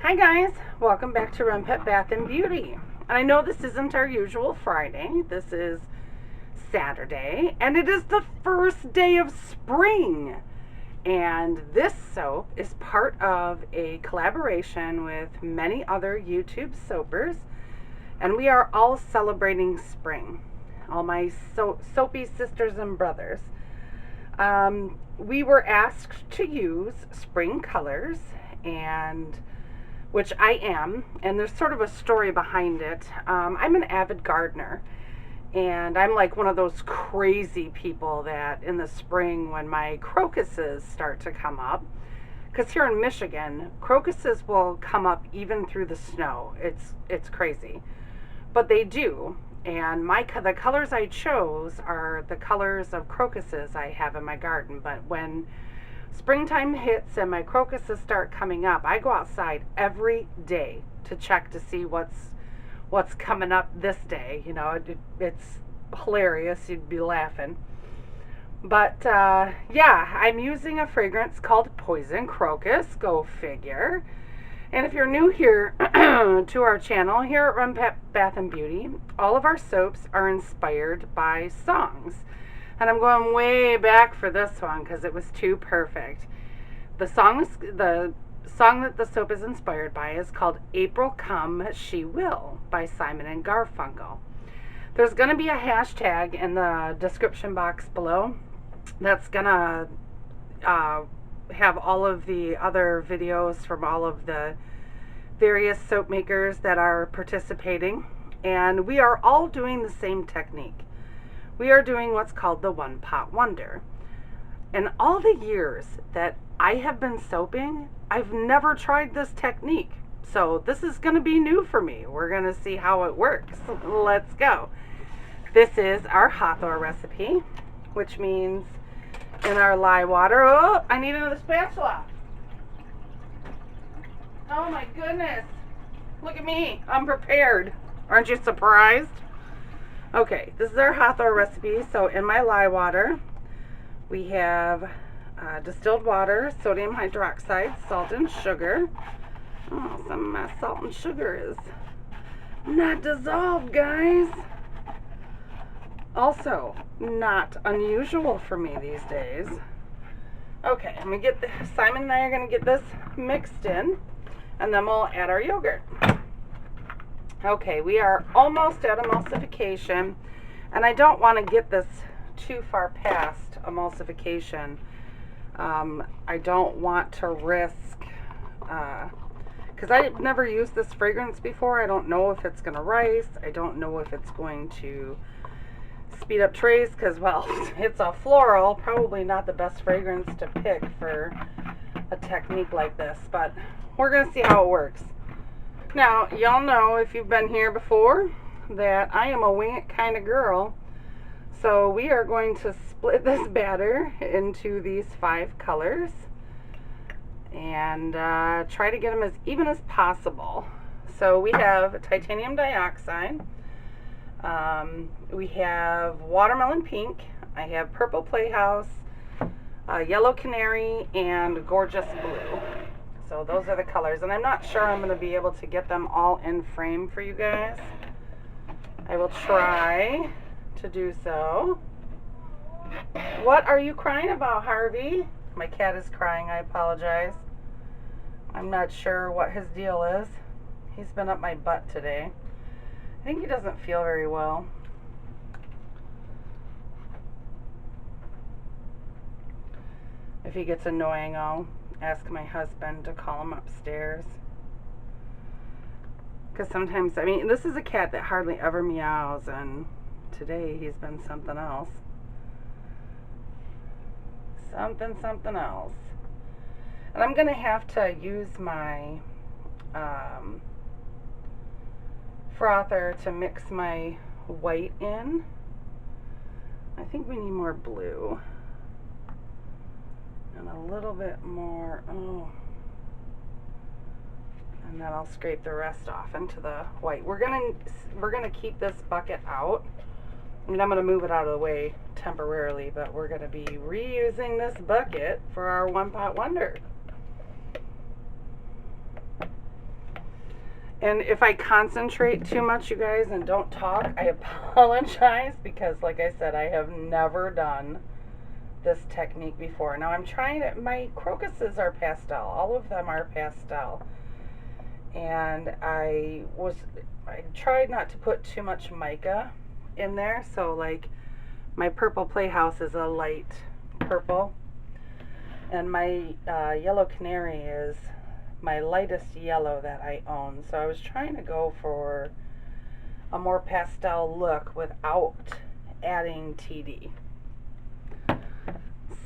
Hi guys, welcome back to Renpet Bath Beauty. And I know this isn't our usual Friday, this is Saturday, and it is the first day of spring. And this soap is part of a collaboration with many other YouTube soapers, and we are all celebrating spring. All my soapy sisters and brothers. We were asked to use spring colors, and which I am, and there's sort of a story behind it. I'm an avid gardener, and I'm like one of those crazy people that in the spring when my crocuses start to come up, because here in Michigan, crocuses will come up even through the snow. It's crazy, but they do. And the colors I chose are the colors of crocuses I have in my garden. But when springtime hits and my crocuses start coming up, I go outside every day to check to see what's coming up this day. You know, it's hilarious. You'd be laughing. But yeah, I'm using a fragrance called Poison Crocus. Go figure. And if you're new here to our channel, here at Renpet Bath Beauty, all of our soaps are inspired by songs. And I'm going way back for this one because it was too perfect. The song that the soap is inspired by is called April Come She Will by Simon and Garfunkel. There's going to be a hashtag in the description box below that's going to have all of the other videos from all of the various soap makers that are participating, and we are all doing the same technique. We are doing what's called the one pot wonder. In all the years that I have been soaping, I've never tried this technique, so this is going to be new for me. We're going to see how it works. Let's go. This is our Hathor recipe, which means in our lye water. Oh, I need another spatula. Oh my goodness. Look at me. I'm prepared. Aren't you surprised? Okay, this is our Hathor recipe. So in my lye water, we have distilled water, sodium hydroxide, salt, and sugar. Oh, some of my salt and sugar is not dissolved, guys. Also, not unusual for me these days. Okay, I'm gonna get Simon and I are gonna get this mixed in, and then we'll add our yogurt. Okay, we are almost at emulsification, and I don't want to get this too far past emulsification. I don't want to risk, because I've never used this fragrance before. I don't know if it's going to rise. I don't know if it's going to speed up trace, because, well, it's a floral, probably not the best fragrance to pick for a technique like this, but we're going to see how it works. Now, y'all know, if you've been here before, that I am a wing it kind of girl, so we are going to split this batter into these 5 colors and try to get them as even as possible. So we have titanium dioxide, we have watermelon pink, I have purple playhouse, yellow canary, and gorgeous blue. So those are the colors, and I'm not sure I'm going to be able to get them all in frame for you guys. I will try to do so. What are you crying about, Harvey? My cat is crying, I apologize. I'm not sure what his deal is. He's been up my butt today. I think he doesn't feel very well. If he gets annoying, I'll ask my husband to call him upstairs. Because sometimes, I mean, this is a cat that hardly ever meows, and today he's been something else. Something else. And I'm going to have to use my frother to mix my white in. I think we need more blue. And a little bit more, and then I'll scrape the rest off into the white. We're gonna keep this bucket out. I mean, I'm gonna move it out of the way temporarily, but we're gonna be reusing this bucket for our one pot wonder. And if I concentrate too much, you guys, and don't talk, I apologize, because like I said, I have never done this technique before. Now I'm trying it. My crocuses are pastel. All of them are pastel. And I tried not to put too much mica in there. So like my purple playhouse is a light purple. And my yellow canary is my lightest yellow that I own. So I was trying to go for a more pastel look without adding TD.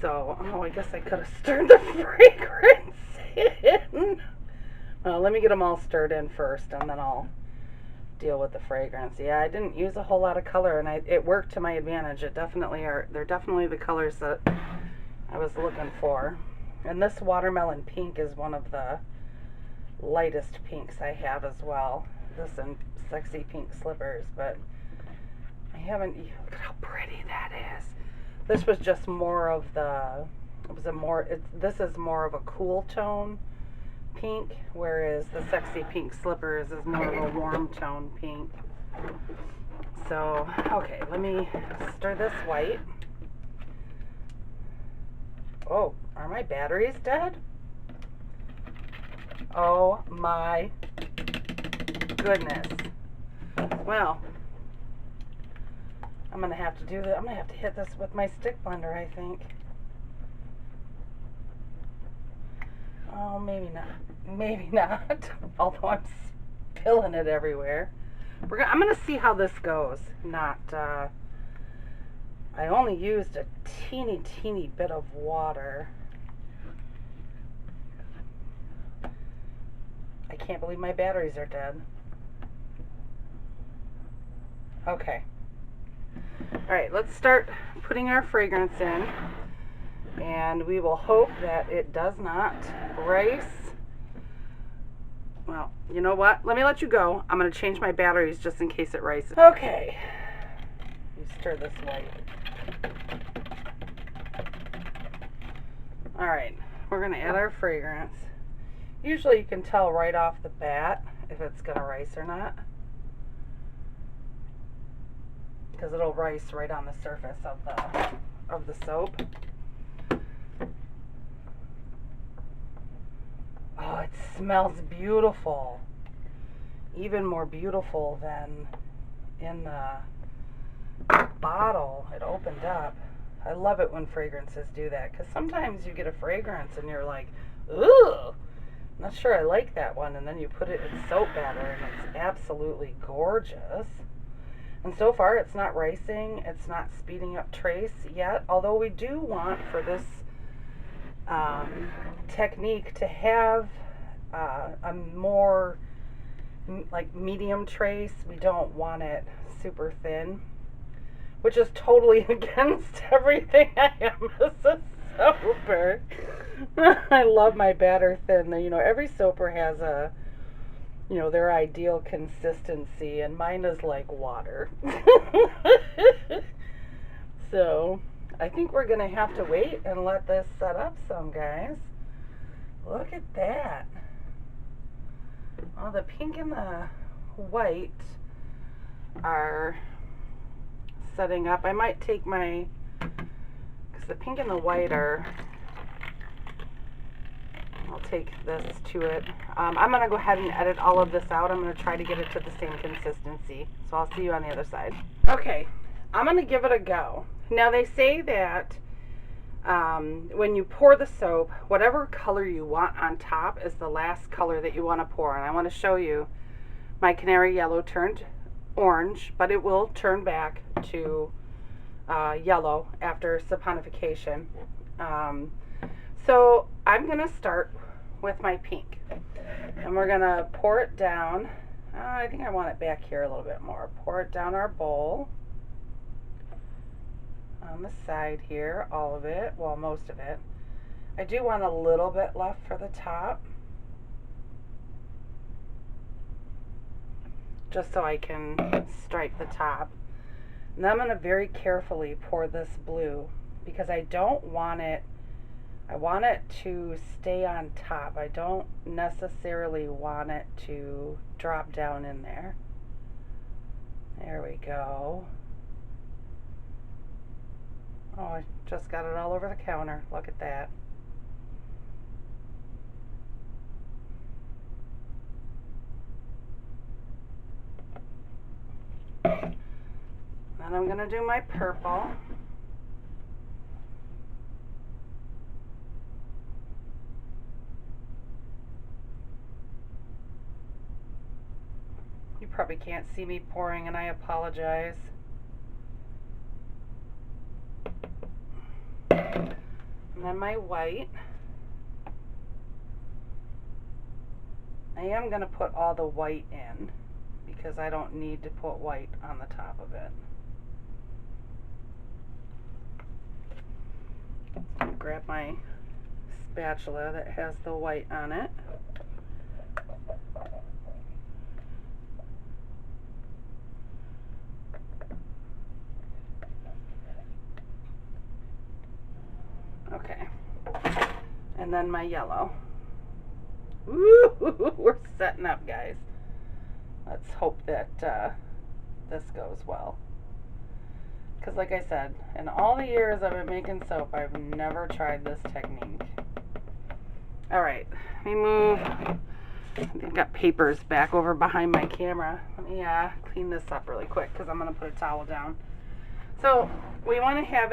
So, oh, I guess I could have stirred the fragrance in. Well, let me get them all stirred in first, and then I'll deal with the fragrance. Yeah, I didn't use a whole lot of color, and it worked to my advantage. They're definitely the colors that I was looking for. And this watermelon pink is one of the lightest pinks I have as well. This and sexy pink slippers, but I haven't. Look at how pretty that is. This was just more of the. This is more of a cool tone pink, whereas the sexy pink slippers is more of a warm tone pink. So, okay, let me stir this white. Oh, are my batteries dead? Oh my goodness. Well, I'm gonna have to do that. I'm gonna have to hit this with my stick blender, I think. Oh, maybe not. Maybe not. Although I'm spilling it everywhere. I'm gonna see how this goes. I only used a teeny bit of water. I can't believe my batteries are dead. Okay. Alright, let's start putting our fragrance in. And we will hope that it does not rice. Well, you know what? Let me let you go. I'm going to change my batteries just in case it rices. Okay. You stir this white. Alright, we're going to add our fragrance. Usually you can tell right off the bat if it's going to rice or not, because it'll rice right on the surface of the soap. Oh, it smells beautiful. Even more beautiful than in the bottle it opened up. I love it when fragrances do that, because sometimes you get a fragrance and you're like, ooh, not sure I like that one, and then you put it in soap batter and it's absolutely gorgeous. And so far it's not ricing, it's not speeding up trace yet, although we do want for this technique to have a more like medium trace. We don't want it super thin, which is totally against everything I am as a soaper. I love my batter thin. You know, every soaper has a, you know, their ideal consistency, and mine is like water. So I think we're gonna have to wait and let this set up some, guys. Look at that. Oh, the pink and the white are setting up. I might take my, because the pink and the white are, I'll take this to it. I'm going to go ahead and edit all of this out. I'm going to try to get it to the same consistency. So I'll see you on the other side. Okay, I'm going to give it a go. Now they say that when you pour the soap, whatever color you want on top is the last color that you want to pour. And I want to show you my canary yellow turned orange, but it will turn back to yellow after saponification. So I'm going to start with my pink, and we're going to pour it down. I think I want it back here a little bit more. Pour it down our bowl on the side here, all of it, well, most of it. I do want a little bit left for the top, just so I can stripe the top. And then I'm going to very carefully pour this blue, because I don't want it I want it to stay on top. I don't necessarily want it to drop down in there. There we go. Oh, I just got it all over the counter. Look at that. Then I'm going to do my purple. You probably can't see me pouring, and I apologize. And then my white. I am going to put all the white in because I don't need to put white on the top of it. I'll grab my spatula that has the white on it. Okay, and then my yellow. Woo, we're setting up, guys. Let's hope that this goes well. Because like I said, in all the years I've been making soap, I've never tried this technique. Alright, let me move. I've got papers back over behind my camera. Let me clean this up really quick because I'm going to put a towel down. So we want to have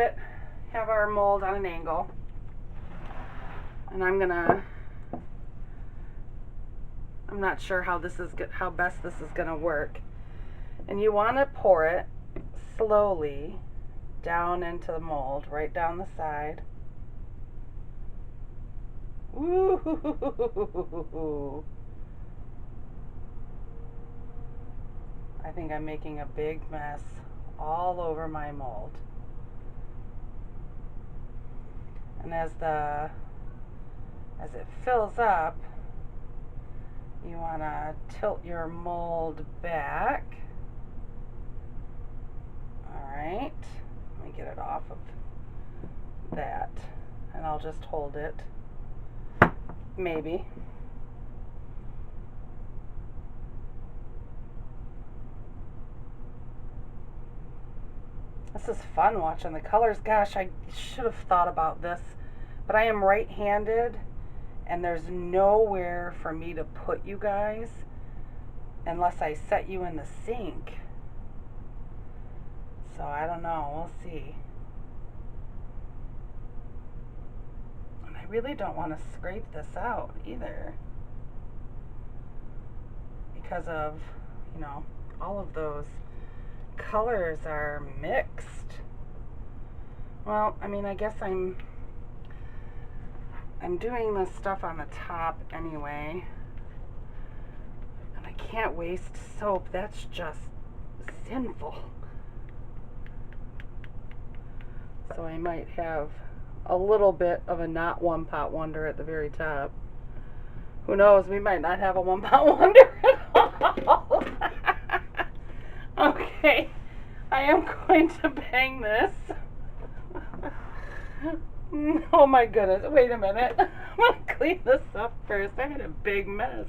our mold on an angle. And I'm not sure how best this is going to work. And you want to pour it slowly down into the mold, right down the side. Ooh. I think I'm making a big mess all over my mold. And as it fills up, you want to tilt your mold back. Alright, let me get it off of that, and I'll just hold it, maybe. This is fun watching the colors. Gosh, I should have thought about this, but I am right-handed, and there's nowhere for me to put you guys unless I set you in the sink. So I don't know, we'll see. And I really don't want to scrape this out either, because of, you know, all of those colors are mixed. Well, I mean, I guess I'm doing this stuff on the top anyway, and I can't waste soap. That's just sinful. So I might have a little bit of a not one pot wonder at the very top. Who knows, we might not have a one pot wonder at all. Okay, I am going to bang this. Oh my goodness, wait a minute. I'm going to clean this up first. I had a big mess.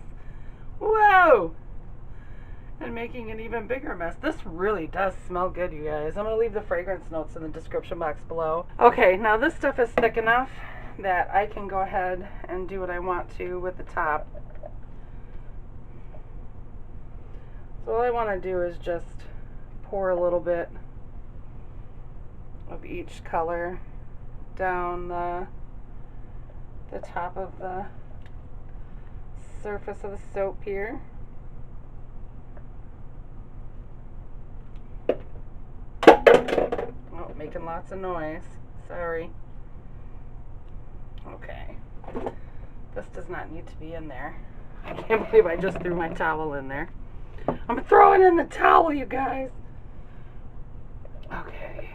Whoa! And making an even bigger mess. This really does smell good, you guys. I'm going to leave the fragrance notes in the description box below. Okay, now this stuff is thick enough that I can go ahead and do what I want to with the top. So all I want to do is just pour a little bit of each color down the top of the surface of the soap here. Oh, making lots of noise. Sorry. Okay. This does not need to be in there. I can't believe I just threw my towel in there. I'm throwing in the towel, you guys. Okay.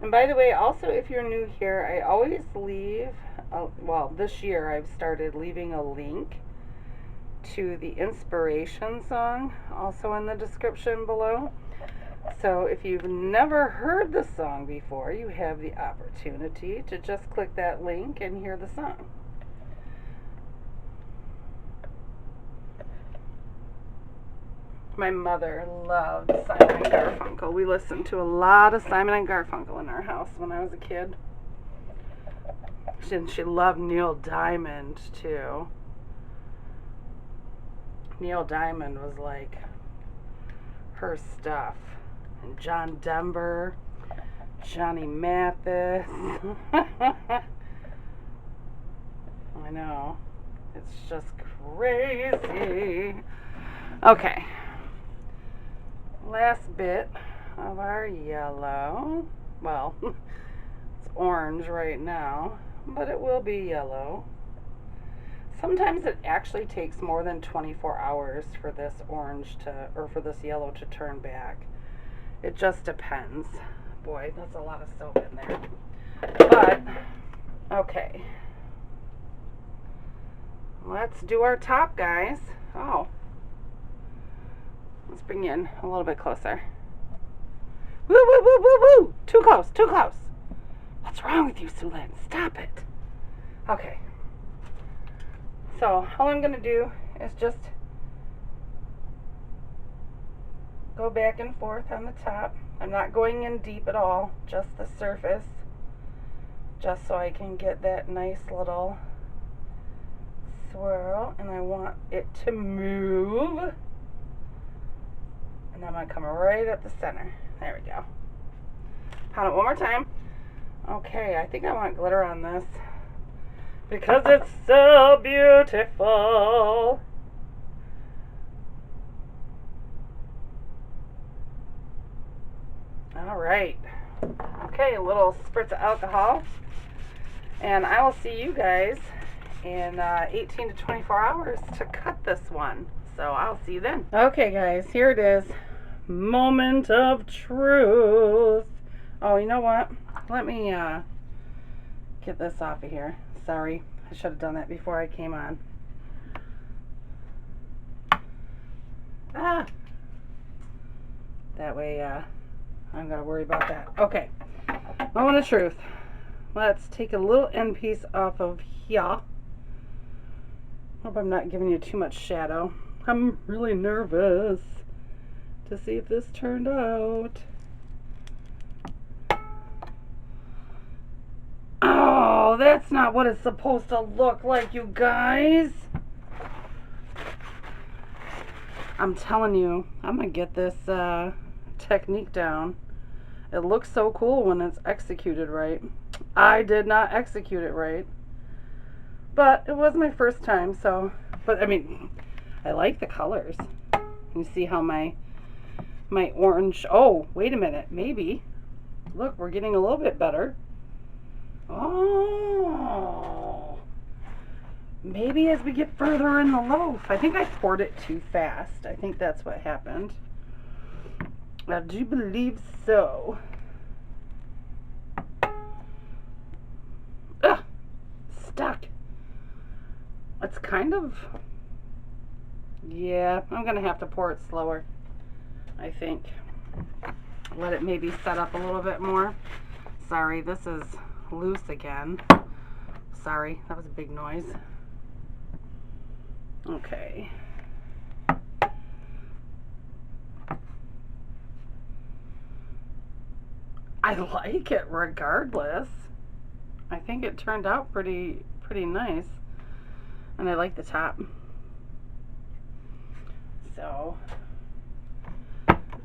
And by the way, also, if you're new here, I always leave, well, this year I've started leaving a link to the inspiration song, also in the description below. So if you've never heard the song before, you have the opportunity to just click that link and hear the song. My mother loved Simon and Garfunkel. We listened to a lot of Simon and Garfunkel in our house when I was a kid. She loved Neil Diamond too. Neil Diamond was like her stuff. And John Denver, Johnny Mathis. I know. It's just crazy. Okay. Last bit of our yellow. Well, it's orange right now, but it will be yellow. Sometimes it actually takes more than 24 hours for this orange to, or for this yellow to turn back. It just depends. Boy, that's a lot of soap in there. But, okay. Let's do our top, guys. Oh. Let's bring you in a little bit closer. Woo, woo, woo, woo, woo! Too close, too close. What's wrong with you, Sulin? Stop it. Okay. So, all I'm going to do is just go back and forth on the top. I'm not going in deep at all, just the surface, just so I can get that nice little swirl, and I want it to move, and I'm going to come right at the center. There we go. Pound it one more time. Okay, I think I want glitter on this because it's so beautiful. All right. Okay, a little spritz of alcohol. And I will see you guys in 18 to 24 hours to cut this one. So I'll see you then. Okay, guys, here it is. Moment of truth. Oh, you know what? Let me get this off of here. Sorry, I should have done that before I came on. Ah! That way, I'm going to worry about that. Okay, moment of truth. Let's take a little end piece off of here. Hope I'm not giving you too much shadow. I'm really nervous to see if this turned out. Oh, that's not what it's supposed to look like, you guys. I'm telling you, I'm going to get this technique down. It looks so cool when it's executed right. I did not execute it right, but it was my first time, so, but I mean, I like the colors. You see how my orange, oh, wait a minute, maybe, look, we're getting a little bit better. Oh, maybe as we get further in the loaf. I think I poured it too fast. I think that's what happened. I do believe so. Ugh, stuck. It's kind of, yeah, I'm gonna have to pour it slower, I think. Let it maybe set up a little bit more. Sorry, this is loose again. Sorry, that was a big noise. Okay. I like it regardless. I think it turned out pretty nice. And I like the top. So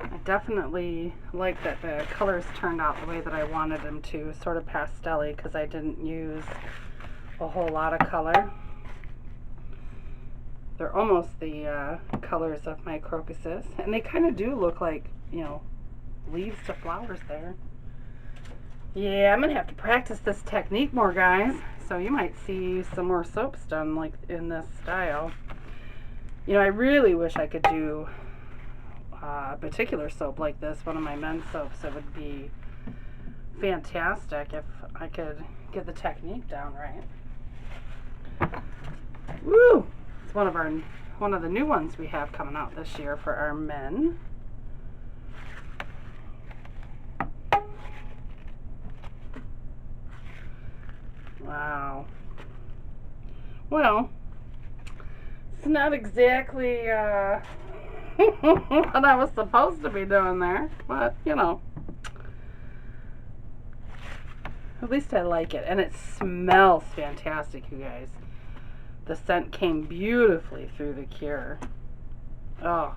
I definitely like that the colors turned out the way that I wanted them to, sort of pastel-y, because I didn't use a whole lot of color. They're almost the colors of my crocuses, and they kind of do look like, you know, leaves to flowers there. Yeah, I'm gonna have to practice this technique more, guys, so you might see some more soaps done like in this style. You know, I really wish I could do a particular soap like this, one of my men's soaps. It would be fantastic if I could get the technique down right. Woo! It's one of the new ones we have coming out this year for our men. Wow. Well, it's not exactly what I was supposed to be doing there, but you know, at least I like it, and it smells fantastic, you guys. The scent came beautifully through the cure. Oh,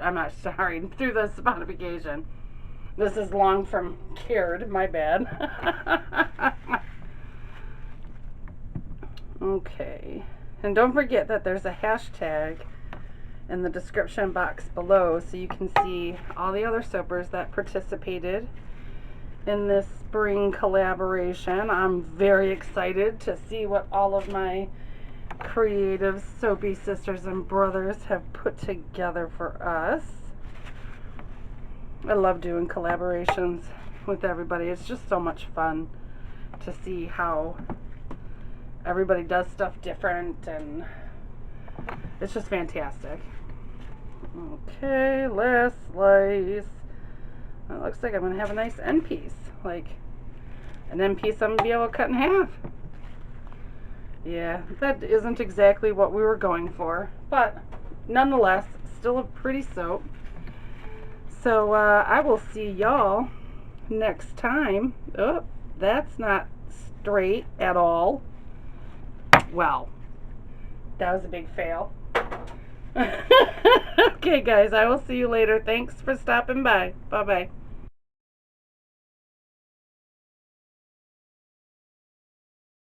I'm not sorry, through the spottification. This is long from cured, my bad. Okay, and don't forget that there's a hashtag in the description box below so you can see all the other soapers that participated in this spring collaboration. I'm very excited to see what all of my creative soapy sisters and brothers have put together for us. I love doing collaborations with everybody. It's just so much fun to see how everybody does stuff different, and it's just fantastic. Okay, last slice. It looks like I'm going to have a nice end piece. Like an end piece I'm going to be able to cut in half. Yeah, that isn't exactly what we were going for, but nonetheless, still a pretty soap. So I will see y'all next time. Oh, that's not straight at all. Well, that was a big fail. Okay, guys, I will see you later. Thanks for stopping by. Bye-bye.